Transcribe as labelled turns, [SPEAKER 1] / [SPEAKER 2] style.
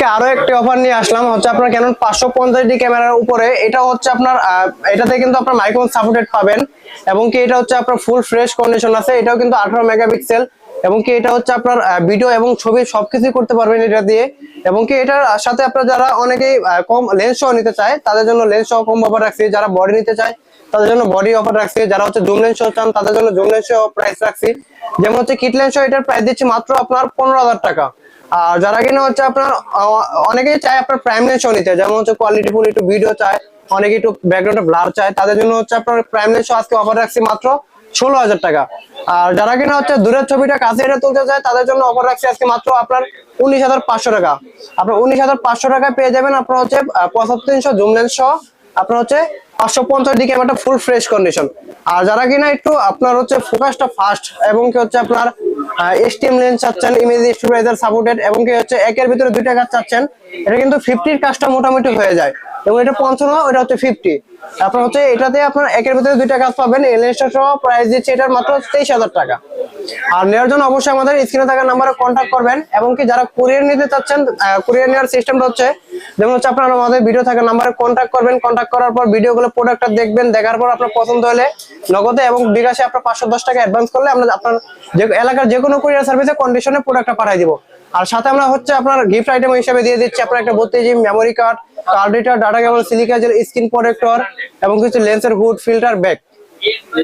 [SPEAKER 1] আজকে আরো একটি অফার নিয়ে আসলাম হচ্ছে আপনার ক্যানন 550D ক্যামেরার উপরে। এটা হচ্ছে আপনার এটাতে কিন্তু আপনার মাইক্রোফোন সাপোর্টেড পাবেন এবং কি এটা হচ্ছে আপনার ফুল ফ্রেশ কন্ডিশন আছে। এটাও কিন্তু 18 মেগাপিক্সেল এবং কি এটা হচ্ছে আপনার ভিডিও এবং ছবি সবকিছু করতে পারবেন এটা দিয়ে। এবং কি এটার সাথে আপনারা যারা অনেকেই কম লেন্স সহ নিতে চায় তাদের জন্য লেন্স সহ কম অফার রাখছি, যারা বডি নিতে চায় তাদের জন্য বডি অফার রাখছি, যারা হচ্ছে জুম লেন্স সহ চান তাদের জন্য জুম লেন্স সহ প্রাইস রাখছি। যেমন হচ্ছে কিট লেন্স সহ এটার প্রাইস দিচ্ছি মাত্র আপনার 15,000 টাকা। আর যারা কিনা হচ্ছে আপনার অনেকেই চায় আপনার প্রাইম লেন্স নিতে, যেমন হচ্ছে কোয়ালিটি ফুল একটু ভিডিও চায়, অনেকে একটু ব্যাকগ্রাউন্ডে ব্লার চায়, তাদের জন্য হচ্ছে আপনার প্রাইম লেন্স আজকে অফার রাখছি মাত্র 16,000 টাকা। আর যারা কিনা হচ্ছে দূরের ছবিটা কাছে এটা তুলতে চায় তাদের জন্য অফার রাখছি আজকে মাত্র আপনার 19,500 টাকা। আপনার 19,500 টাকায় পেয়ে যাবেন আপনার হচ্ছে 75 জুম লেন্স সহ আপনার হচ্ছে 550 ক্যামেরাটা ফুল ফ্রেশ কন্ডিশন। আর যারা কিনা একটু আপনার হচ্ছে ফোকাসটা ফাস্ট এবং কি হচ্ছে আপনার এসটিএম লেন্স চাচ্ছেন, ইমেজ স্টেবিলাইজার সাপোর্টেড এবং কি হচ্ছে একের ভিতরে দুইটা কাজ চাচ্ছেন, এটা কিন্তু 50 এর কাজটা মোটামুটি হয়ে যায় এবং এটা 55, এটা হচ্ছে 50। আপনার হচ্ছে এটাতে আপনার একের ভিতরে দুইটা কাজ পাবেন। এই লেন্সটা সহ প্রাইস দিচ্ছে এটার মাত্র 23,000 টাকা। আর নেওয়ার জন্য অবশ্যই আমাদের স্ক্রিনে থাকা নাম্বারে কন্ট্যাক্ট করবেন এবং কি যারা কুরিয়ার নিতে চাচ্ছেন, কুরিয়ার নেওয়ার সিস্টেমটা হচ্ছে যেমন হচ্ছে আপনারা আমাদের ভিডিও থাকা নাম্বারে কন্ট্যাক্ট করবেন। কন্ট্যাক্ট করার পর ভিডিওগুলো প্রোডাক্টটা দেখবেন, দেখার পর আপনার পছন্দ হলে নগদে এবং বিকাশে আপনার 510 টাকা অ্যাডভান্স করলে আমরা আপনার যে এলাকার যে কোনো কুরিয়ার সার্ভিসে কন্ডিশনে প্রোডাক্টটা পাঠিয়ে দিব। আর সাথে আমরা হচ্ছে আপনার গিফট আইটেম হিসেবে দিয়ে দিচ্ছি আপনার একটা 32 GB memory card, card reader, data cable, silica gel, screen protector এবং কিছু লেন্সের হুড, ফিল্টার, ব্যাগ।